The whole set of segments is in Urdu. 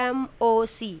MOC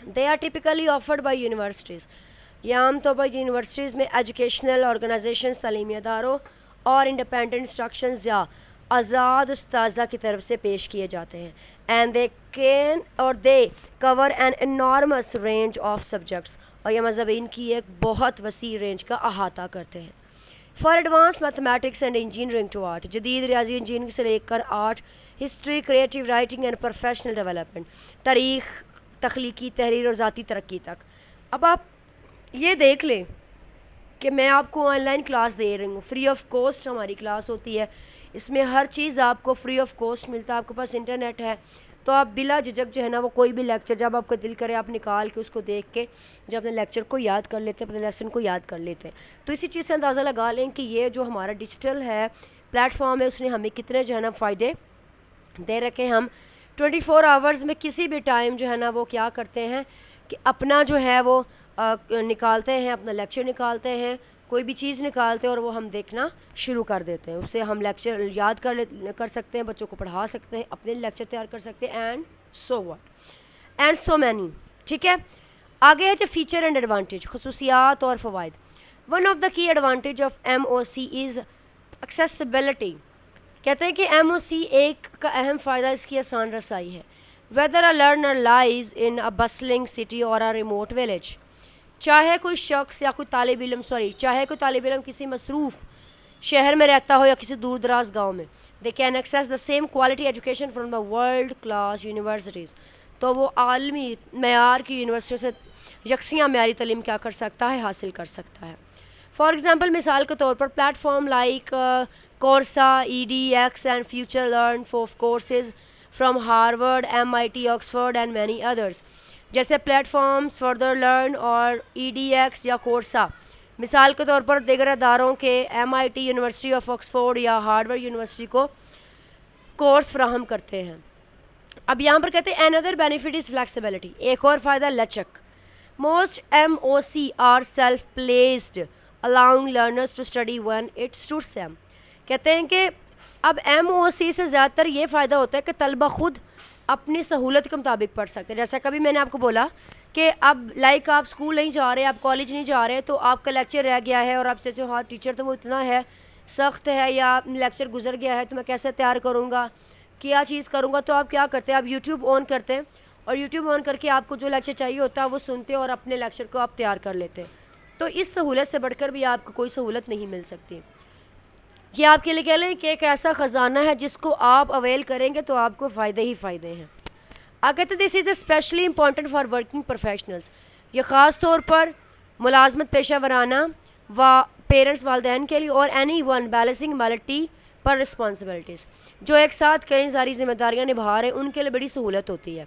they are typically offered by universities. یہ عام طور پر یونیورسٹیز میں ایجوکیشنل آرگنائزیشنز تعلیمی اداروں اور انڈیپینڈنٹ انسٹرکشنز یا آزاد اساتذہ کی طرف سے پیش کیے جاتے ہیں. And they cover an enormous range of subjects, اور یہ مضامین کی ایک بہت وسیع رینج کا احاطہ کرتے ہیں. For advance mathematics and engineering to art, جدید ریاضی انجینئرنگ سے لے کر art, history, creative writing and professional development, تاریخ, تخلیقی تحریر اور ذاتی ترقی تک. اب آپ یہ دیکھ لیں کہ میں آپ کو آن لائن کلاس دے رہی ہوں, فری آف کاسٹ ہماری کلاس ہوتی ہے, اس میں ہر چیز آپ کو فری آف کاسٹ ملتا ہے. آپ کے پاس انٹرنیٹ ہے تو آپ بلا جھجک جو ہے نا وہ کوئی بھی لیکچر جب آپ کا دل کرے آپ نکال کے اس کو دیکھ کے جب اپنے لیکچر کو یاد کر لیتے ہیں, اپنے لیسن کو یاد کر لیتے ہیں. تو اسی چیز سے اندازہ لگا لیں کہ یہ جو ہمارا ڈیجیٹل ہے پلیٹ فارم ہے اس نے ہمیں کتنے جو ہے نا فائدے دے رکھے. ہم 24 آورز میں کسی بھی ٹائم جو ہے نا وہ کیا کرتے ہیں کہ اپنا جو ہے وہ نکالتے ہیں, اپنا لیکچر نکالتے ہیں, کوئی بھی چیز نکالتے ہیں اور وہ ہم دیکھنا شروع کر دیتے ہیں. اس سے ہم لیکچر یاد کر سکتے ہیں, بچوں کو پڑھا سکتے ہیں, اپنے لیکچر تیار کر سکتے ہیں, and so what and so many. ٹھیک ہے, آگے ہے جو فیچر اینڈ ایڈوانٹیج, خصوصیات اور فوائد. One of the key advantage of M O C is accessibility. کہتے ہیں کہ ایم او سی ایک کا اہم فائدہ اس کی آسان رسائی ہے. Whether a learner lives in a bustling city اور اے ریموٹ ولیج, چاہے کوئی شخص یا کوئی طالب علم کسی مصروف شہر میں رہتا ہو یا کسی دور دراز گاؤں میں, they can access the same quality education from the world class universities. تو وہ عالمی معیار کی یونیورسٹیوں سے یکساں معیاری تعلیم کیا کر سکتا ہے, حاصل کر سکتا ہے. فار ایگزامپل, مثال کے طور پر platform like Coursera, E D X and FutureLearn four courses from Harvard, M I T, Oxford and many others. جیسے پلیٹ فارمز فردر لرن اور ای ڈی ایکس یا کورسا مثال کے طور پر دیگر اداروں کے M I T, university of Oxford یا ہارورڈ یونیورسٹی کو کورس فراہم کرتے ہیں. اب یہاں پر کہتے ہیں another benefit is flexibility, ایک اور فائدہ لچک. most MOC are self-placed allowing learners to study when it suits them. کہتے ہیں کہ اب MOC سے زیادہ تر یہ فائدہ ہوتا ہے کہ طلبہ خود اپنی سہولت کے مطابق پڑھ سکتے ہیں. جیسا کبھی میں نے آپ کو بولا کہ اب لائک آپ اسکول نہیں جا رہے, آپ کالج نہیں جا رہے, تو آپ کا لیکچر رہ گیا ہے اور آپ سے ہاں ٹیچر تو وہ اتنا ہے سخت ہے یا لیکچر گزر گیا ہے تو میں کیسے تیار کروں گا, کیا چیز کروں گا. تو آپ کیا کرتے ہیں, آپ یوٹیوب آن کرتے ہیں اور یوٹیوب آن کر کے آپ کو جو لیکچر چاہیے ہوتا ہے وہ سنتے اور اپنے لیکچر کو آپ تیار کر لیتے ہیں. تو اس سہولت سے بڑھ کر بھی آپ کو کوئی سہولت نہیں مل سکتی. یہ آپ کے لیے کہہ لیں کہ ایک ایسا خزانہ ہے جس کو آپ اویل کریں گے تو آپ کو فائدے ہی فائدے ہیں. آگے تو this is especially important for working professionals, یہ خاص طور پر ملازمت پیشہ ورانہ و پیرنٹس والدین کے لیے, اور اینی ون بیلنسنگ ملٹی پر رسپانسبلٹیز, جو ایک ساتھ کئی ساری ذمہ داریاں نبھا رہے ہیں, ان کے لیے بڑی سہولت ہوتی ہے.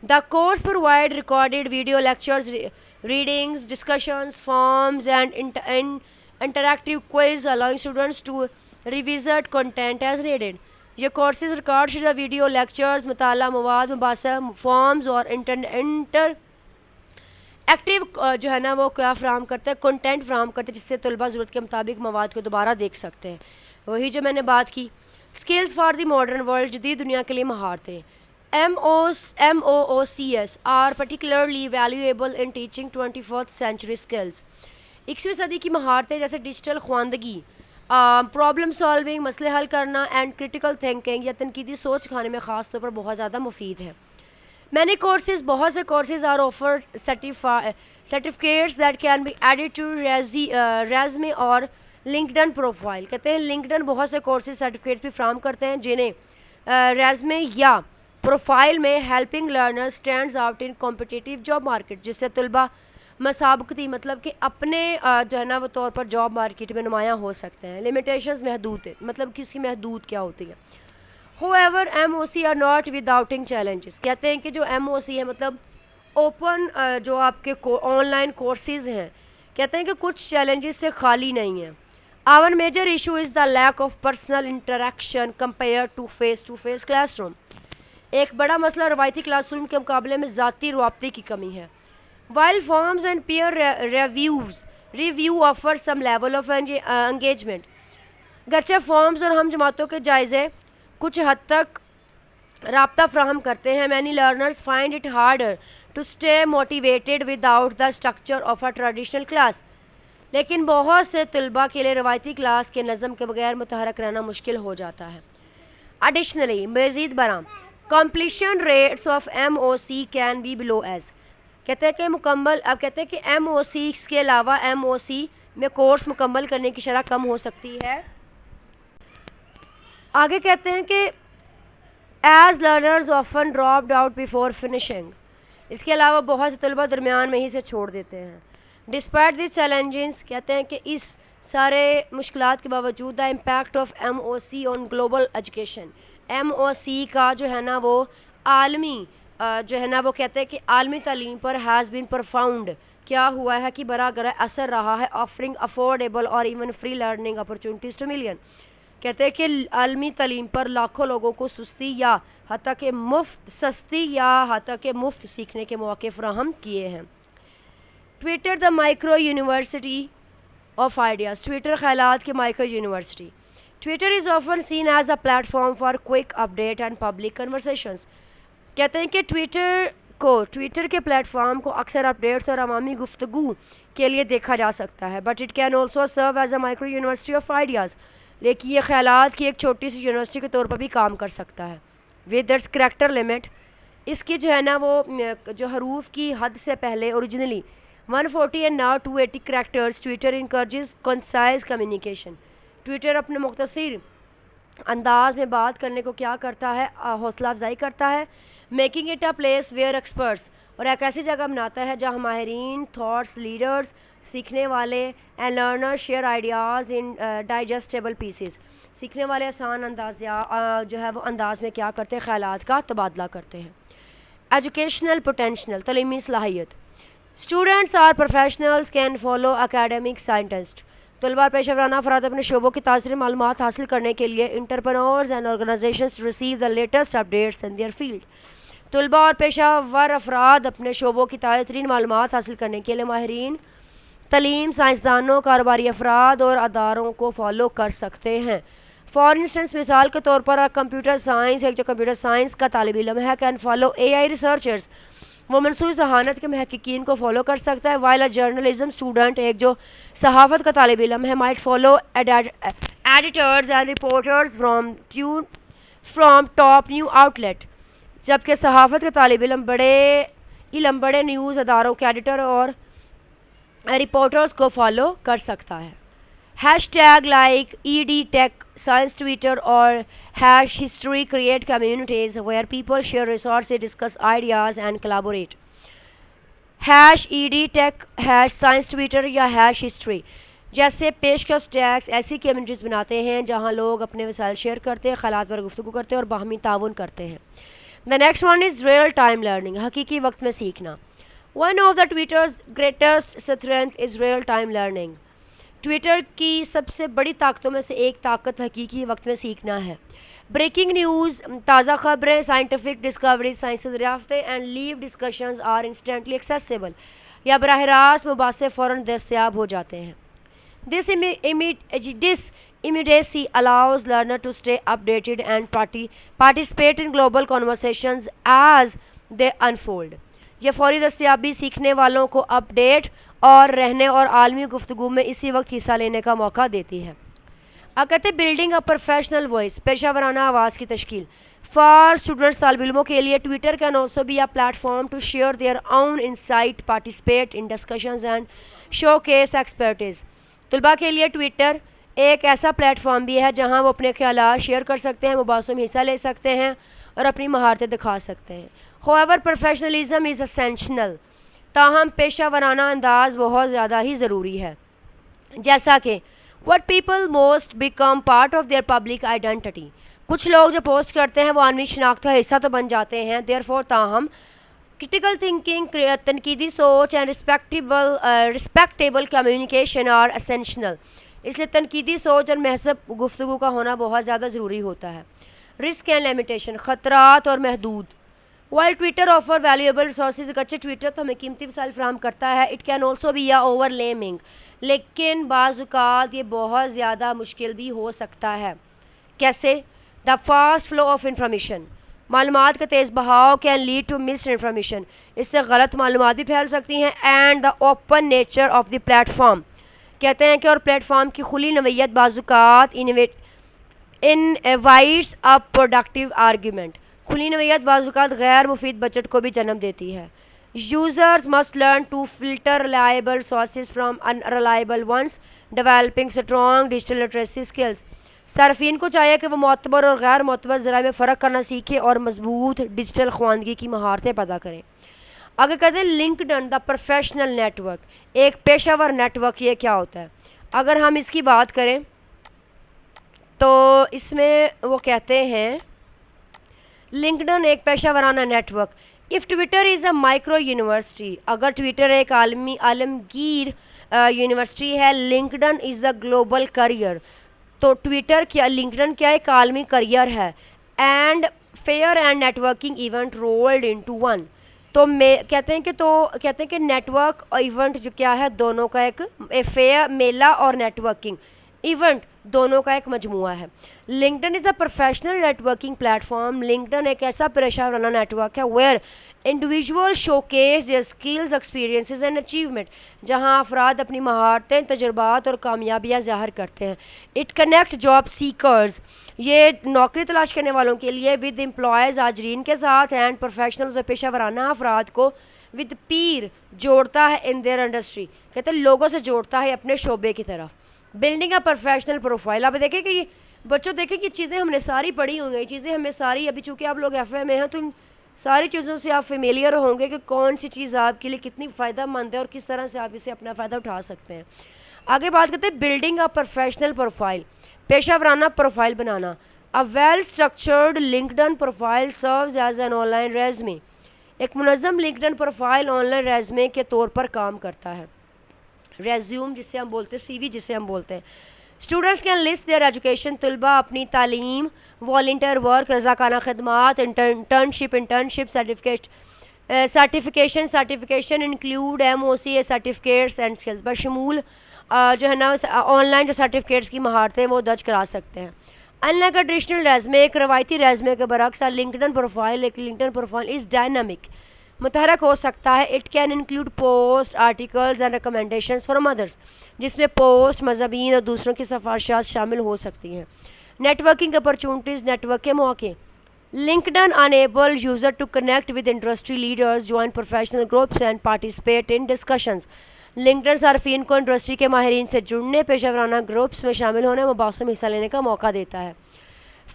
The course provide recorded video lectures, readings, discussions, forms and interactive quiz allowing students to revisit content as needed. یہ کورسز ریکارڈ شدہ ویڈیو لیکچرز, مطالعہ مواد, مباحثہ فارمز اور انٹر ایکٹیو جو ہے نا وہ کیا فراہم کرتے ہیں, کنٹینٹ فراہم کرتے ہیں, جس سے طلبہ ضرورت کے مطابق مواد کو دوبارہ دیکھ سکتے ہیں. وہی جو میں نے بات کی, skills for the modern world, جدید دنیا کے لیے مہارتیں. MOOCs are particularly valuable in teaching 21st century skills. 21ویں صدی کی مہارتیں جیسے ڈیجیٹل خواندگی, پرابلم سالونگ, مسئلے حل کرنا, اینڈ کریٹیکل تھنکنگ یا تنقیدی سوچ سکھانے میں خاص طور پر بہت زیادہ مفید ہے. مینی کورسز, بہت سے courses are offered certificates that can be added to resume اور لنکڈن پروفائل. کہتے ہیں لنکڈن بہت سے کورسز سرٹیفکیٹس بھی فراہم کرتے ہیں جنہیں ریزمے یا پروفائل میں helping learner stands out in competitive job market, جس سے طلبہ مسابقتی مطلب کہ اپنے جو ہے نا وہ طور پر جاب مارکیٹ میں نمایاں ہو سکتے ہیں. لمیٹیشنز محدود ہے, مطلب کس کی محدود کیا ہوتی ہے. however MOC are not without challenges. کہتے ہیں کہ جو MOC ہے مطلب اوپن جو آپ کے آن لائن کورسز ہیں, کہتے ہیں کہ کچھ چیلنجز سے خالی نہیں ہیں. our major issue is the lack of personal interaction compared to face class room. ایک بڑا مسئلہ روایتی کلاس روم کے مقابلے میں ذاتی رابطے کی کمی ہے. while forms and peer review offer some level of engagement. گرچہ فارمز اور ہم جماعتوں کے جائزے کچھ حد تک رابطہ فراہم کرتے ہیں, many learners find it harder to stay motivated without the structure of a traditional class. لیکن بہت سے طلباء کے لیے روایتی کلاس کے نظم کے بغیر متحرک رہنا مشکل ہو جاتا ہے. Additionally, مزید برآں completion rates of MOC can be below as. کہتے ہیں کہ اب کہتے ہیں کہ MOC کے علاوہ MOC میں کورس مکمل کرنے کی شرح کم ہو سکتی ہے. آگے کہتے ہیں کہ as learners often dropped out before finishing. اس کے علاوہ بہت سے طلباء درمیان میں ہی سے چھوڑ دیتے ہیں. Despite the challenges کہتے ہیں کہ اس سارے مشکلات کے باوجود the impact of MOC on global education. MOC کا جو ہے نا وہ عالمی جو ہے نا وہ کہتے ہیں کہ عالمی تعلیم پر has been profound. کیا ہوا ہے کہ برا گرا اثر رہا ہے offering affordable or even free learning opportunities to million. کہتے ہیں کہ عالمی تعلیم پر لاکھوں لوگوں کو سستی یا حتیٰ کہ مفت سیکھنے کے مواقع فراہم کیے ہیں. Twitter the micro university of ideas. Twitter خیالات کی micro university. Twitter is often seen as a plate form for quick update and public conversations. کہتے ہیں کہ ٹویٹر کے پلیٹ فارم کو اکثر اپڈیٹس اور عوامی گفتگو کے لیے دیکھا جا سکتا ہے. But it can also serve as a micro university of ideas. لیکن یہ خیالات کی ایک چھوٹی سی یونیورسٹی کے طور پر بھی کام کر سکتا ہے. With its character limit. اس کی جو ہے نا وہ جو حروف کی حد سے پہلے originally 140 and now 280 characters. Twitter encourages concise communication. Twitter اپنے مختصر انداز میں بات کرنے کو کیا کرتا ہے حوصلہ افزائی کرتا ہے. Making it a place where experts. اور ایک ایسی جگہ بناتا ہے جہاں ماہرین تھاٹس لیڈرز سیکھنے والے and learner share ideas in digestible pieces. سیکھنے والے آسان انداز جو ہے وہ انداز میں کیا کرتے ہیں خیالات کا تبادلہ کرتے ہیں. Educational potential. تعلیمی صلاحیت. اسٹوڈنٹس اور professionals can follow academic scientist. طلباء اور پیشہ ورانہ افراد اپنے شعبوں کی تاثر معلومات حاصل کرنے کے لیے entrepreneurs and organizations receive the latest updates in their field. طلباء اور پیشہ ور افراد اپنے شعبوں کی تازہ ترین معلومات حاصل کرنے کے لیے ماہرین تعلیم سائنسدانوں کاروباری افراد اور اداروں کو فالو کر سکتے ہیں. فار انسٹنس مثال کے طور پر کمپیوٹر سائنس ایک جو کمپیوٹر سائنس کا طالب علم ہے کین فالو AI ریسرچرز. وہ منصوبی ذہانت کے محققین کو فالو کر سکتا ہے. وائل اے جرنلزم اسٹوڈنٹ ایک جو صحافت کا طالب علم ہے might follow editors and reporters from top new outlet. جبکہ صحافت کے طالب علم بڑے نیوز اداروں کے ایڈیٹر اور رپورٹرز کو فالو کر سکتا ہے. Hashtag like ED Tech Science Twitter اور hash history create communities where people share resources discuss ideas and collaborate. Hash ED Tech hash science Twitter یا ہیش ہسٹری جیسے پیشکش ٹیگز ایسی کمیونٹیز بناتے ہیں جہاں لوگ اپنے وسائل شیئر کرتے ہیں خیالات پر گفتگو کرتے ہیں اور باہمی تعاون کرتے ہیں. The next one is real time learning. حقیقی وقت میں سیکھنا. One of the Twitter's greatest strength is real time learning. Twitter کی سب سے بڑی طاقتوں میں سے ایک طاقت حقیقی وقت میں سیکھنا ہے. بریکنگ نیوز تازہ خبریں سائنٹیفک ڈسکوریز سائنسی دریافتیں and live discussions are instantly accessible یا براہ راست مباحثے فوراً دستیاب ہو جاتے ہیں. دس immediacy allows learner to stay updated and participate in global conversations as they unfold. یہ فوری دستیابی سیکھنے والوں کو اپڈیٹ اور رہنے اور عالمی گفتگو میں اسی وقت حصہ لینے کا موقع دیتی ہے. کہتے بلڈنگ اے پروفیشنل وائس پیشہ ورانہ آواز کی تشکیل. فار اسٹوڈنٹس طالب علموں کے لیے Twitter can also be a platform to share their own insight participate in discussions and showcase expertise. طلباء کے لیے ٹویٹر ایک ایسا پلیٹ فارم بھی ہے جہاں وہ اپنے خیالات شیئر کر سکتے ہیں مباحثوں میں حصہ لے سکتے ہیں اور اپنی مہارتیں دکھا سکتے ہیں. however professionalism is essential. تاہم پیشہ ورانہ انداز بہت زیادہ ہی ضروری ہے. جیسا کہ what people most become part of their public identity. کچھ لوگ جو پوسٹ کرتے ہیں وہ عالمی شناخت کا حصہ تو بن جاتے ہیں. therefore تاہم critical thinking تنقیدی سوچ and respectable communication are essential. اس لیے تنقیدی سوچ اور مہذب گفتگو کا ہونا بہت زیادہ ضروری ہوتا ہے. رسک اینڈ لمیٹیشن خطرات اور محدود. While Twitter offer valuable resources اگرچہ ٹویٹر تو ہمیں قیمتی وسائل فراہم کرتا ہے it can also be a overwhelming. لیکن بعض اوقات یہ بہت زیادہ مشکل بھی ہو سکتا ہے. کیسے؟ The fast flow of information. معلومات کا تیز بہاؤ can lead to misinformation, اس سے غلط معلومات بھی پھیل سکتی ہیں. And the open nature of the platform, کہتے ہیں کہ اور پلیٹ فارم کی کھلی نوعیت بعض اوقات انوائٹس ا پروڈکٹیو آرگیومنٹ، کھلی نوعیت بعض اوقات غیر مفید بجٹ کو بھی جنم دیتی ہے. Users must learn to filter reliable sources from unreliable ones, developing strong digital literacy skills. صارفین کو چاہیے کہ وہ معتبر اور غیر معتبر ذرائع میں فرق کرنا سیکھے اور مضبوط ڈیجیٹل خواندگی کی مہارتیں پیدا کریں. آگے کہتے ہیں LinkedIn the professional network, ایک پیشہ ور نیٹ ورک. یہ کیا ہوتا ہے؟ اگر ہم اس کی بات کریں تو اس میں وہ کہتے ہیں لنکڈن ایک پیشہ ورانہ network. If Twitter is a micro university, اگر ٹویٹر ایک عالمگیر یونیورسٹی ہے، LinkedIn is a global career, تو ٹویٹر کیا لنکڈن کیا ایک عالمی کریئر ہے. And fair and networking event rolled into one, تو کہتے ہیں کہ نیٹ ورک اور ایونٹ جو کیا ہے دونوں کا ایک فیئر میلہ اور نیٹ ورکنگ ایونٹ دونوں کا ایک مجموعہ ہے. LinkedIn is a professional networking platform, LinkedIn ایک ایسا پیشہ ورانہ نیٹ ورک ہے where individual showcase their skills experiences and achievement, جہاں افراد اپنی مہارتیں تجربات اور کامیابیاں ظاہر کرتے ہیں. اٹ کنیکٹ جاب سیکرز، یہ نوکری تلاش کرنے والوں کے لیے ود امپلائز آجرین کے ساتھ، اینڈ پروفیشنلز اور پیشہ ورانہ افراد کو ود پیر جوڑتا ہے ان دیئر انڈسٹری، کہتے ہیں لوگوں سے جوڑتا ہے اپنے شعبے کی طرف. بلڈنگ اے پروفیشنل پروفائل، آپ دیکھیں کہ یہ بچوں دیکھیں کہ چیزیں ہم نے ساری پڑھی ہوں گی، چیزیں ہمیں ساری ابھی چونکہ آپ لوگ ایف اے میں ہیں تو ان ساری چیزوں سے آپ فیملیئر ہوں گے کہ کون سی چیز آپ کے لیے کتنی فائدہ مند ہے اور کس طرح سے آپ اسے اپنا فائدہ اٹھا سکتے ہیں. آگے بات کرتے ہیں بلڈنگ اے پروفیشنل پروفائل، پیشہ ورانہ پروفائل بنانا. A well structured LinkedIn profile serves as an online resume, ایک منظم LinkedIn profile online resume کے طور پر کام کرتا ہے. ریزیوم جسے ہم بولتے ہیں، سی وی جسے ہم بولتے ہیں. Students can list their education, طلبہ اپنی تعلیم، والنٹیئر ورک، رضاکارہ خدمات، internship certification include M O C a certificates and skills, بشمول جو ہے نا آن لائن جو سرٹیفکیٹس کی مہارتیں وہ درج کرا سکتے ہیں. In like a traditional resume, ایک روایتی ریزمے کے برعکس لنکڈن پروفائل از ڈائنامک، متحرک ہو سکتا ہے. It can include post, articles and recommendations from others, جس میں پوسٹ، مضامین اور دوسروں کی سفارشات شامل ہو سکتی ہیں. Networking opportunities, network کے مواقع. LinkedIn enable user to connect with industry leaders, join professional groups and participate in discussions. LinkedIn صارفین کو انڈسٹری کے ماہرین سے جڑنے، پیشہ ورانہ گروپس میں شامل ہونے، مباحثوں میں حصہ لینے کا موقع دیتا ہے.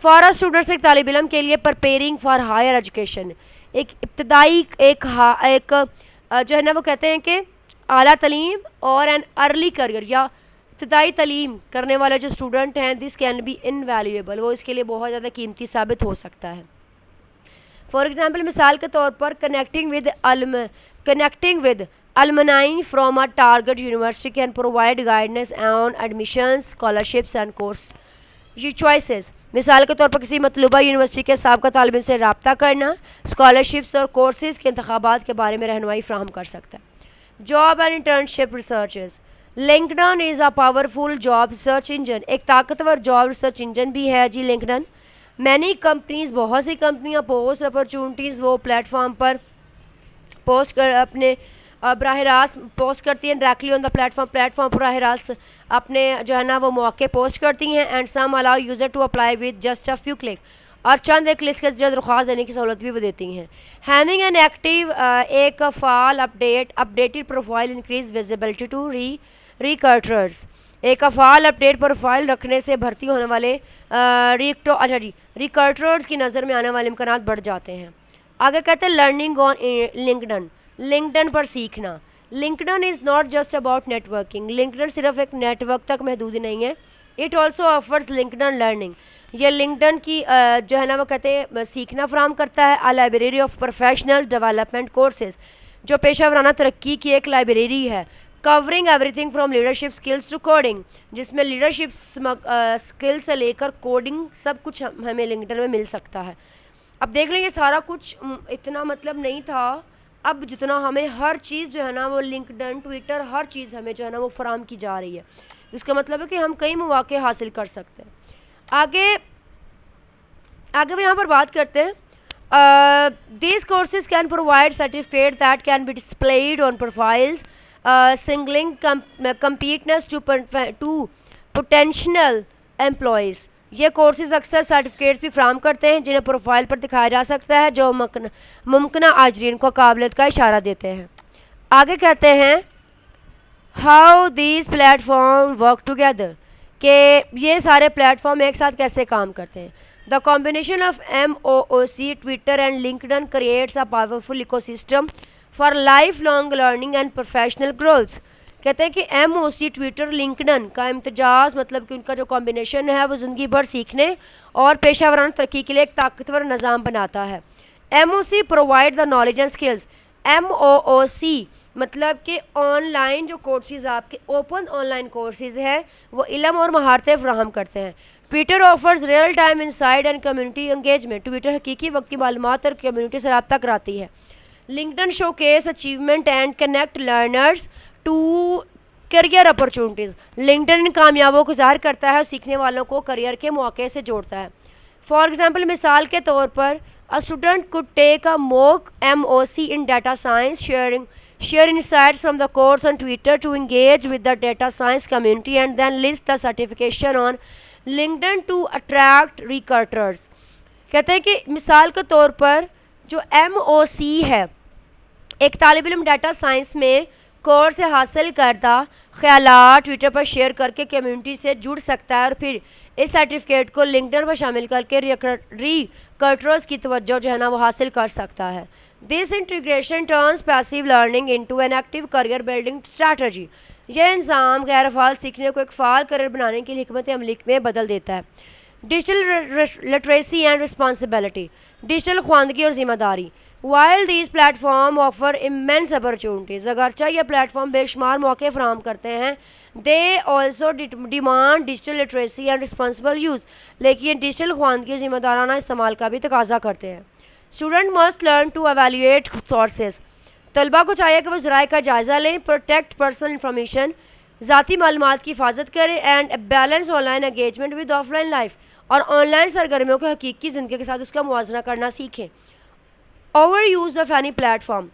فار اسٹوڈنٹس، ایک طالب علم کے لیے پرپیئرنگ فار ہائر ایجوکیشن، ایک ابتدائی ایک جو ہے نا وہ کہتے ہیں کہ اعلیٰ تعلیم اور این ارلی کریئر یا ابتدائی تعلیم کرنے والے جو اسٹوڈنٹ ہیں، دس کین بی انویلیویبل، وہ اس کے لیے بہت زیادہ قیمتی ثابت ہو سکتا ہے. فار ایگزامپل، مثال کے طور پر connecting with alumni from a target university can provide guidance on admissions, scholarships and course choices. مثال کے طور پر کسی مطلوبہ یونیورسٹی کے سابقہ طالب علم سے رابطہ کرنا اسکالرشپس اور کورسز کے انتخابات کے بارے میں رہنمائی فراہم کر سکتا ہے. Job and internship researches. LinkedIn is a powerful job research engine, ایک طاقتور جاب ریسرچ انجن بھی ہے جی لنکڈن. مینی کمپنیز، بہت سی کمپنیاں پوسٹ اپرچونٹیز وہ پلیٹ فارم پر پوسٹ کر اپنے براہ راست پوسٹ کرتی ہیں، directly on the platform پر براہ راست اپنے جو ہے نا وہ مواقع پوسٹ کرتی ہیں. And some allow user to apply with just a few click, اور چند ایک کلک کے ذریعے درخواست دینے کی سہولت بھی وہ دیتی ہیں. ہیونگ این ایکٹیو ایک فعال updated profile increase visibility to recruiters, ایک فعال اپڈیٹ پروفائل رکھنے سے بھرتی ہونے والے ریکروٹرز کی نظر میں آنے والے امکانات بڑھ جاتے ہیں. آگے کہتے ہیں لرننگ آن لنکڈن پر سیکھنا. LinkedIn is not just about networking, LinkedIn صرف ایک نیٹ ورک تک محدود نہیں ہے. It also offers LinkedIn learning, یہ لنکڈن کی جو ہے نا وہ کہتے ہیں سیکھنا فراہم کرتا ہے. A library of professional development courses, جو پیشہ ورانہ ترقی کی ایک لائبریری ہے. Covering everything from leadership skills to coding, جس میں لیڈرشپ اسکل سے لے کر کوڈنگ سب کچھ ہمیں لنکڈن میں مل سکتا ہے. اب دیکھ لیں یہ سارا کچھ اتنا مطلب نہیں تھا، اب جتنا ہمیں ہر چیز جو ہے نا وہ لنکڈن، ٹویٹر، ہر چیز ہمیں جو ہے نا وہ فراہم کی جا رہی ہے. اس کا مطلب ہے کہ ہم کئی مواقع حاصل کر سکتے ہیں. آگے وہ یہاں پر بات کرتے ہیں These courses can provide certificates that can be displayed on profiles, signaling competence to potential employees. یہ کورسز اکثر سرٹیفکیٹس بھی فراہم کرتے ہیں جنہیں پروفائل پر دکھایا جا سکتا ہے جو ممکنہ آجرین کو قابلیت کا اشارہ دیتے ہیں. آگے کہتے ہیں how these plate form work together, کہ یہ سارے پلیٹ فارم ایک ساتھ کیسے کام کرتے ہیں. The combination of MOOC, Twitter and LinkedIn creates a powerful ecosystem for lifelong learning and professional growth. کہتے ہیں کہ MOOC, ٹویٹر, لنکڈن کا امتجاز مطلب کہ ان کا جو کمبینیشن ہے وہ زندگی بھر سیکھنے اور پیشہ ورانہ ترقی کے لیے ایک طاقتور نظام بناتا ہے. MOOC provide the knowledge and skills. MOOC مطلب کہ آن لائن جو کورسز آپ کے اوپن آن لائن کورسز ہیں وہ علم اور مہارتیں فراہم کرتے ہیں. Twitter offers real time insight and community engagement. Twitter حقیقی وقتی معلومات اور کمیونٹی سے رابطہ کراتی ہے. LinkedIn showcase achievement and connect learners to career opportunities. LinkedIn ان کامیابوں کو ظاہر کرتا ہے اور سیکھنے والوں کو کریئر کے مواقع سے جوڑتا ہے. فار ایگزامپل, مثال کے طور پر a student could take a mock MOOC in data science, share insights from the course on Twitter to engage with the data science community and then list the certification on LinkedIn to attract recruiters. کہتے ہیں کہ مثال کے طور پر جو MOOC ہے, ایک طالب علم ڈیٹا سائنس میں کورس سے حاصل کردہ خیالات ٹویٹر پر شیئر کر کے کمیونٹی سے جڑ سکتا ہے اور پھر اس سرٹیفکیٹ کو لنکڈن پر شامل کر کے ریکروٹرز کی توجہ جو ہے نا وہ حاصل کر سکتا ہے. This integration turns passive learning into an active career building strategy. یہ نظام غیر فعال سیکھنے کو ایک فعال کریئر بنانے کی حکمت عملی میں بدل دیتا ہے. Digital literacy and responsibility. Digital خواندگی اور ذمہ داری. While these platforms offer immense opportunities, اگرچہ یہ پلیٹ فارم بے شمار موقع فراہم کرتے ہیں, they also demand digital literacy and responsible use, لیکن ڈیجیٹل خواندگی ذمہ دارانہ استعمال کا بھی تقاضا کرتے ہیں. Student must learn to evaluate sources. طلباء کو چاہیے کہ وہ ذرائع کا جائزہ لیں, protect personal information, ذاتی معلومات کی حفاظت کریں, and balance online engagement with offline life, اور آن لائن سرگرمیوں کو حقیقی زندگی کے ساتھ اس کا موازنہ کرنا سیکھیں. Over use of any plate form.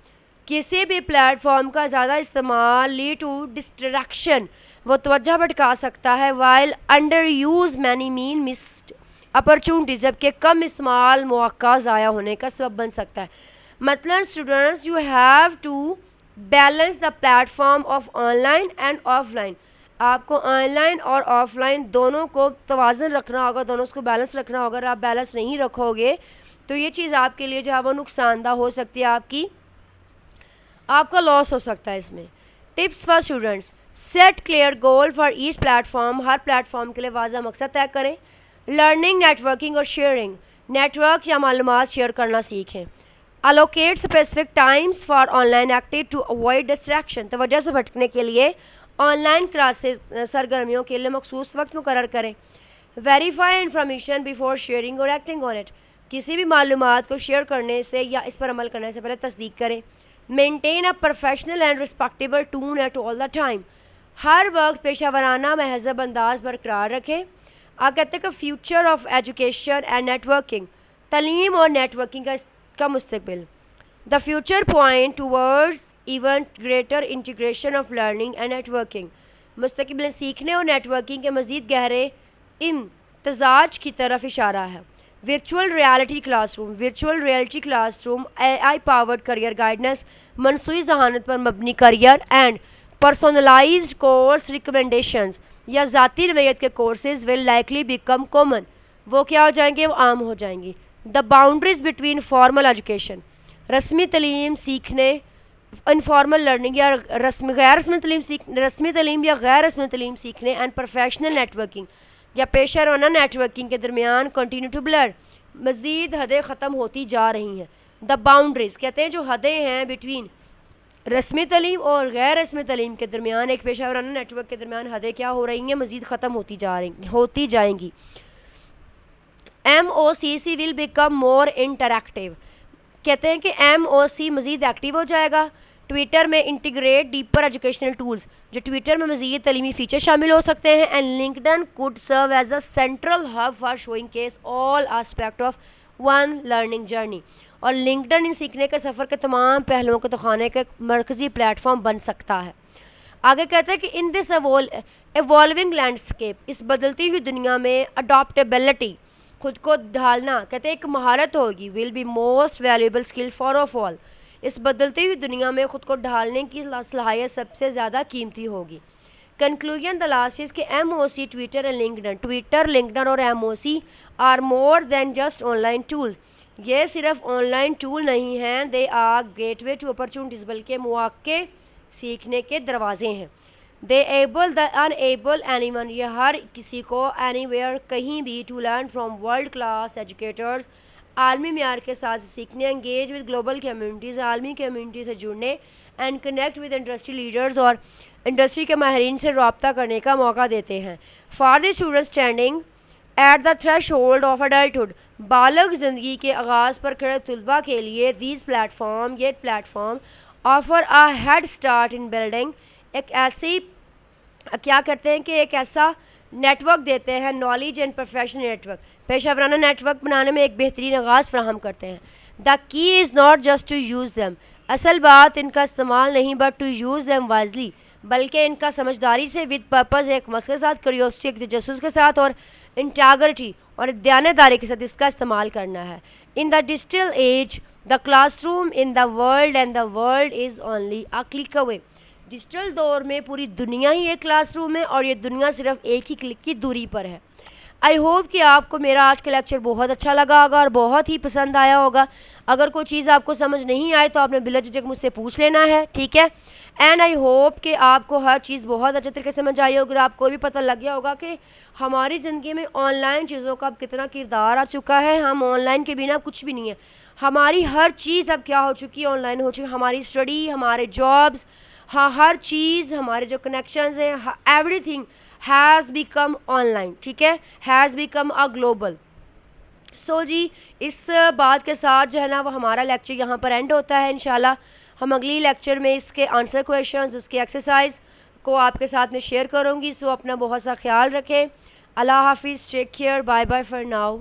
کسی بھی پلیٹ فارم کا زیادہ استعمال لیڈ ٹو ڈسٹریکشن, وہ توجہ بھٹکا سکتا ہے. وائل انڈر یوز مینی مین مسڈ اپرچونیٹیز, جبکہ کم استعمال مواقع ضائع ہونے کا سبب بن سکتا ہے. مطلب students you have to balance the platform of online and offline. آپ کو آن لائن اور آف لائن دونوں کو توازن رکھنا ہوگا, دونوں کو بیلنس رکھنا ہوگا. اگر آپ بیلنس نہیں رکھو گے تو یہ چیز آپ کے لیے جو ہے وہ نقصان دہ ہو سکتی ہے, آپ کا لاس ہو سکتا ہے اس میں. Tips for students. Set clear goal for each platform. ہر پلیٹ فارم کے لیے واضح مقصد طے کریں. لرننگ, نیٹ ورکنگ اور شیئرنگ. نیٹ ورک یا معلومات شیئر کرنا سیکھیں. Allocate specific times for online activity to avoid distraction. توجہ سے بھٹکنے کے لیے آن لائن کلاسز سرگرمیوں کے لیے مخصوص وقت مقرر کریں. ویریفائی انفارمیشن بیفور شیئرنگ اور ایکٹنگ آن اٹ. کسی بھی معلومات کو شیئر کرنے سے یا اس پر عمل کرنے سے پہلے تصدیق کریں. Maintain a professional and respectable tone at all the time. ہر وقت پیشہ ورانہ مہذب انداز برقرار رکھیں. آپ کہتے ہیں کہ future of education and networking. تعلیم اور نیٹ ورکنگ کا مستقبل. The future point towards even greater integration of learning and networking. مستقبل سیکھنے اور نیٹ ورکنگ کے مزید گہرے امتزاج کی طرف اشارہ ہے. Virtual reality class room. Virtual reality class room AI powered career guidance, مصنوعی ذہانت پر مبنی career and personalised course recommendations یا ذاتی رویت کے کورسز ول لائکلی بیکم کامن. وہ کیا ہو جائیں گے, وہ عام ہو جائیں گی. The boundaries between formal education. رسمی تعلیم سیکھنے, انفارمل لرننگ یا رسمی تعلیم یا غیر رسمی تعلیم سیکھنے, اینڈ پروفیشنل نیٹ ورکنگ یا پیشہ ورانہ نیٹ ورکنگ کے درمیان کنٹینیو ٹو بلر. مزید حدیں ختم ہوتی جا رہی ہیں. دا باؤنڈریز کہتے ہیں جو حدیں ہیں بٹوین رسمی تعلیم اور غیر رسمی تعلیم کے درمیان, ایک پیشہ ورانہ نیٹ ورک کے درمیان حدیں کیا ہو رہی ہیں, مزید ختم ہوتی جائیں گی. MOOC will become more interactive. کہتے ہیں کہ MOOC مزید ایکٹیو ہو جائے گا. ٹویٹر میں انٹیگریٹ ڈیپر ایجوکیشنل ٹولز. جو ٹویٹر میں مزید تعلیمی فیچر شامل ہو سکتے ہیں. And LinkedIn could serve as a central hub for showing case all aspect of one learning journey. اور لنکڈن ان سیکھنے کے سفر کے تمام پہلوؤں کو دکھانے کا ایک مرکزی پلیٹ فارم بن سکتا ہے. آگے کہتے ہیں کہ ان دس ایوالونگ لینڈسکیپ، اس بدلتی ہوئی دنیا میں اڈاپٹیبلٹی، خود کو ڈھالنا، کہتے ہیں ایک مہارت ہوگی، will be most valuable skill for of all. اس بدلتی ہوئی دنیا میں خود کو ڈھالنے کی صلاحیت سب سے زیادہ قیمتی ہوگی. کنکلوژن دا لاسٹ از کہ M O C Twitter and LinkedIn, Twitter, LinkedIn اور M O C are more than just online tool. یہ صرف آن لائن ٹول نہیں ہیں، they are gateway to opportunities, بلکہ مواقع سیکھنے کے دروازے ہیں. They able the enable anyone, یہ ہر کسی کو اینی ویئر، کہیں بھی، to learn from world class educators, عالمی معیار کے ساتھ سیکھنے، انگیج ود گلوبل کمیونٹیز، عالمی کمیونٹی سے جڑنے، and connect with industry leaders, اور انڈسٹری کے ماہرین سے رابطہ کرنے کا موقع دیتے ہیں. For the student standing at the threshold of adulthood, بالغ زندگی کے آغاز پر کھڑے طلباء کے لیے یہ platform offer a head start in building, ایک ایسی کیا کرتے ہیں کہ ایک ایسا نیٹ ورک دیتے ہیں، knowledge and professional network, پیشہ ورانہ نیٹ ورک بنانے میں ایک بہترین آغاز فراہم کرتے ہیں. The key is not just to use them, اصل بات ان کا استعمال نہیں، but to use them wisely, بلکہ ان کا سمجھداری سے، ود پرپز، ایک مقصد کے ساتھ، کریوسٹی، ایک تجسس کے ساتھ، اور انٹیگریٹی اور دیانتداری کے ساتھ اس کا استعمال کرنا ہے. In the digital age the classroom in the world and the world is only a click away. Digital دور میں پوری دنیا ہی ایک کلاس روم ہے، اور یہ دنیا صرف ایک ہی کلک کی دوری پر ہے. آئی ہوپ کہ آپ کو میرا آج کا لیکچر بہت اچھا لگا ہوگا اور بہت ہی پسند آیا ہوگا. اگر کوئی چیز آپ کو سمجھ نہیں آئے تو آپ نے بلا جھجک مجھ سے پوچھ لینا ہے، ٹھیک ہے. اینڈ آئی ہوپ کہ آپ کو ہر چیز بہت اچھے طریقے سے سمجھ آئی ہوگی، اور آپ کو بھی پتہ لگ گیا ہوگا کہ ہماری زندگی میں آن لائن چیزوں کا اب کتنا کردار آ چکا ہے. ہم آن لائن کے بنا کچھ بھی نہیں ہے. ہماری ہر چیز اب کیا ہو چکی ہے، آن لائن ہو چکی ہے. ہماری اسٹڈی، ہمارے جابس، ہاں ہر چیز، ہمارے جو کنیکشنز ہیں، every thing has become on line, ٹھیک ہے، ہیز بیکم اے گلوبل. سو جی، اس بات کے ساتھ جو ہے نا وہ ہمارا لیکچر یہاں پر اینڈ ہوتا ہے. انشاءاللہ ہم اگلی لیکچر میں اس کے آنسر کویشچنز، اس کے ایکسرسائز کو آپ کے ساتھ میں شیئر کروں گی. سو اپنا بہت سا خیال رکھیں. اللہ حافظ، take care, bye bye for now.